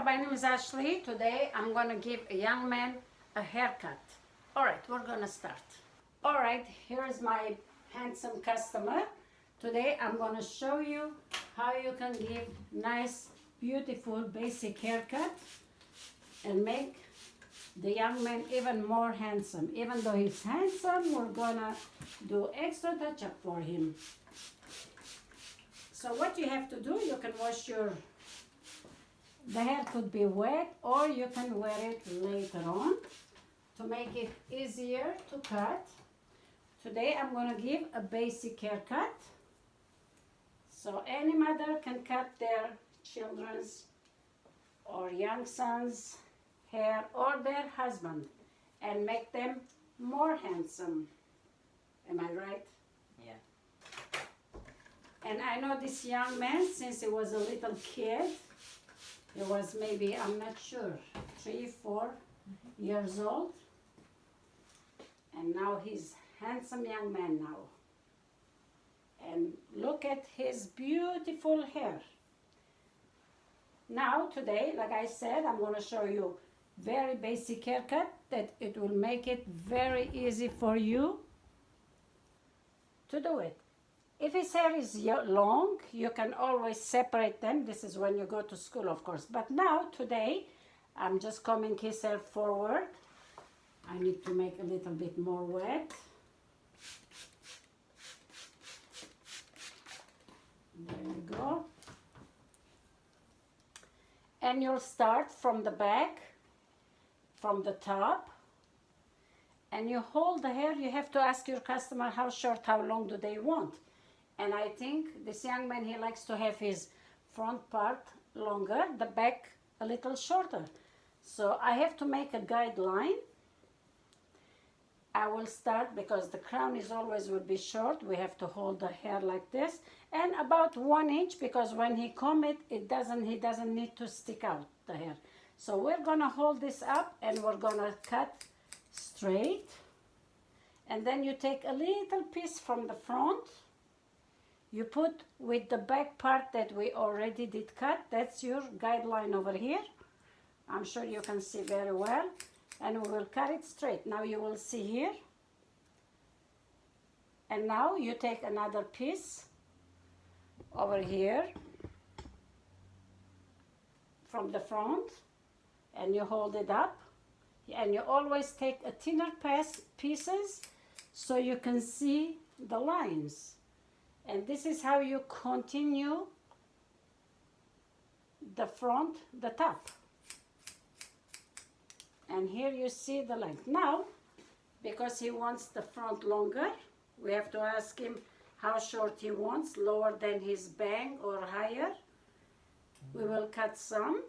Hello, my name is Ashley. Today I'm gonna give a young man a haircut. All right, we're gonna start. All right, here's my handsome customer. Today I'm gonna show you how you can give nice, beautiful, basic haircut and make the young man even more handsome. Even though he's handsome, we're gonna do extra touch-up for him. So what you have to do, you can wash the hair could be wet, or you can wear it later on to make it easier to cut. Today I'm going to give a basic haircut. So any mother can cut their children's or young son's hair or their husband and make them more handsome. Am I right? Yeah. And I know this young man, since he was a little kid, he was maybe, I'm not sure, 3, 4 years old. And now he's handsome young man now. And look at his beautiful hair. Now today, like I said, I'm going to show you very basic haircut that it will make it very easy for you to do it. If his hair is long, you can always separate them. This is when you go to school, of course. But now, today, I'm just combing his hair forward. I need to make a little bit more wet. There you go. And you'll start from the back, from the top. And you hold the hair. You have to ask your customer how short, how long do they want. And I think this young man, he likes to have his front part longer, the back a little shorter. So I have to make a guideline. I will start, because the crown is always will be short. We have to hold the hair like this. And about 1 inch, because when he comb it, he doesn't need to stick out the hair. So we're gonna hold this up and we're gonna cut straight. And then you take a little piece from the front. You put with the back part that we already did cut. That's your guideline over here. I'm sure you can see very well. And we will cut it straight. Now you will see here. And now you take another piece over here from the front. And you hold it up. And you always take a thinner pieces so you can see the lines. And this is how you continue the front, the top. And here you see the length. Now, because he wants the front longer, we have to ask him how short he wants, lower than his bang or higher. We will cut some.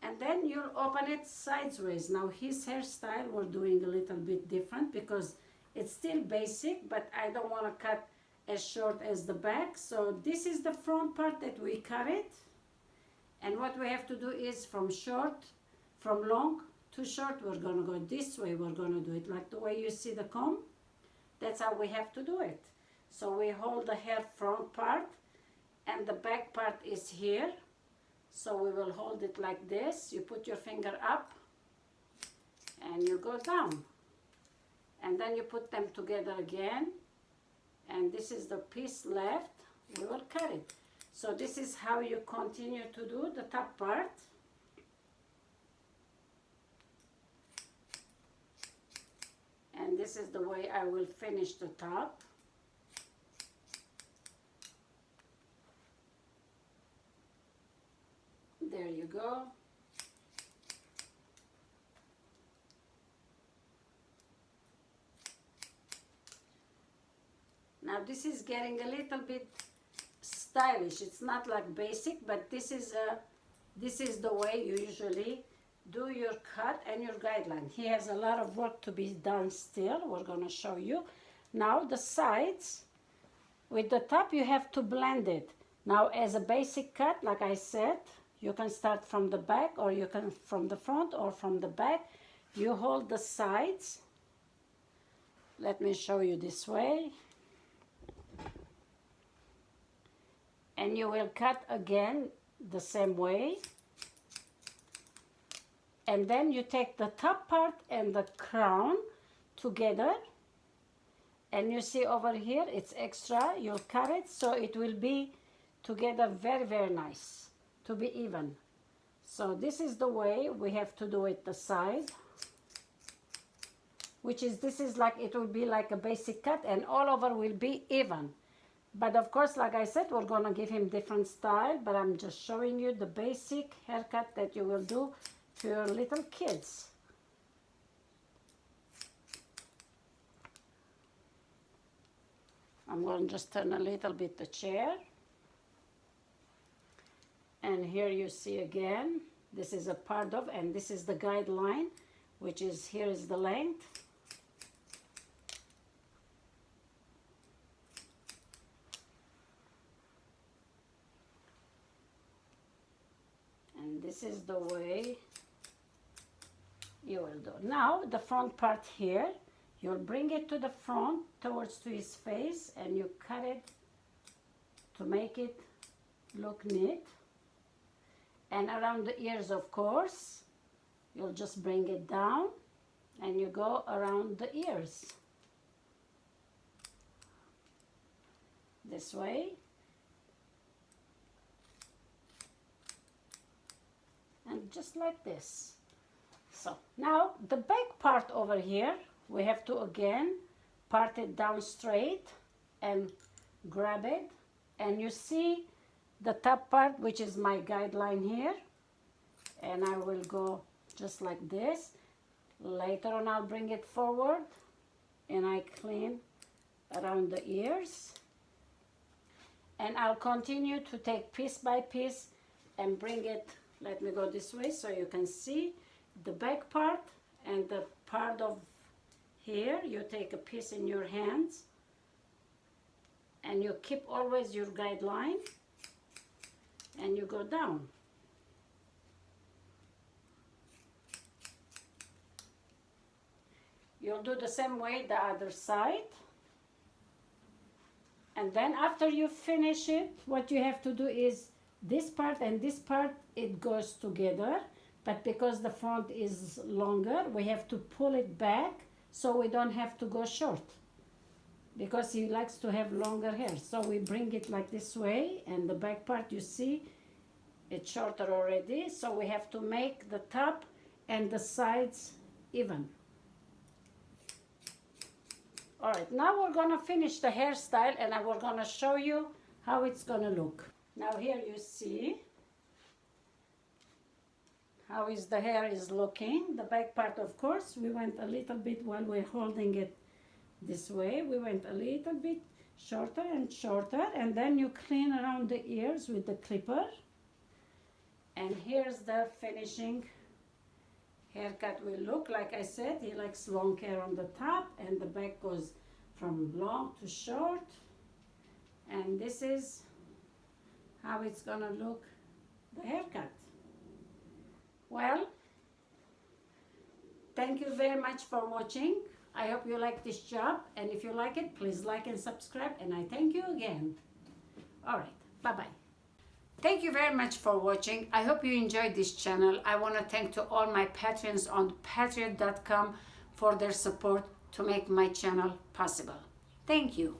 And then you'll open it sideways. Now his hairstyle, we're doing a little bit different because it's still basic, but I don't want to cut as short as the back. So this is the front part that we cut it. And what we have to do is from long to short, we're going to go this way. We're going to do it like the way you see the comb. That's how we have to do it. So we hold the hair front part and the back part is here. So we will hold it like this. You put your finger up and you go down. And then you put them together again. And this is the piece left. We will cut it. So this is how you continue to do the top part. And this is the way I will finish the top. There you go. Now this is getting a little bit stylish. It's not like basic, but this is the way you usually do your cut and your guideline. He has a lot of work to be done still. We're going to show you. Now the sides, with the top you have to blend it. Now as a basic cut, like I said, you can start from the back, or you can from the front or from the back. You hold the sides. Let me show you this way. And you will cut again the same way. And then you take the top part and the crown together. And you see over here, it's extra. You'll cut it so it will be together very, very nice, to be even. So this is the way we have to do it, the side. This is like, it will be like a basic cut and all over will be even. But of course, like I said, we're gonna give him different style, but I'm just showing you the basic haircut that you will do to your little kids. I'm going to just turn a little bit the chair. And here you see again, this is a part of, and this is the guideline, which is, here is the length. And this is the way you will do. Now, the front part here, you'll bring it to the front, towards to his face, and you cut it to make it look neat. And around the ears, of course, you'll just bring it down, and you go around the ears. This way. And just like this. So now the back part over here, we have to again part it down straight and grab it. And you see the top part, which is my guideline here. And I will go just like this. Later on I'll bring it forward and I clean around the ears. And I'll continue to take piece by piece and bring it. Let me go this way so you can see the back part and the part of here. You take a piece in your hands and you keep always your guideline and you go down. You'll do the same way the other side. And then after you finish it, what you have to do is this part and this part, it goes together. But because the front is longer, we have to pull it back so we don't have to go short. Because he likes to have longer hair. So we bring it like this way, and the back part, you see, it's shorter already. So we have to make the top and the sides even. All right, now we're gonna finish the hairstyle and we're gonna show you how it's gonna look. Now here you see how is the hair is looking. The back part, of course, we went a little bit while we're holding it this way. We went a little bit shorter and shorter, and then you clean around the ears with the clipper. And here's the finishing haircut will look. Like I said, he likes long hair on the top, and the back goes from long to short. And this is how it's gonna look, the haircut. Well, thank you very much for watching. I hope you like this job, and if you like it, please like and subscribe, and I thank you again. All right, bye-bye. Thank you very much for watching. I hope you enjoyed this channel. I want to thank to all my patrons on patreon.com for their support to make my channel possible. Thank you.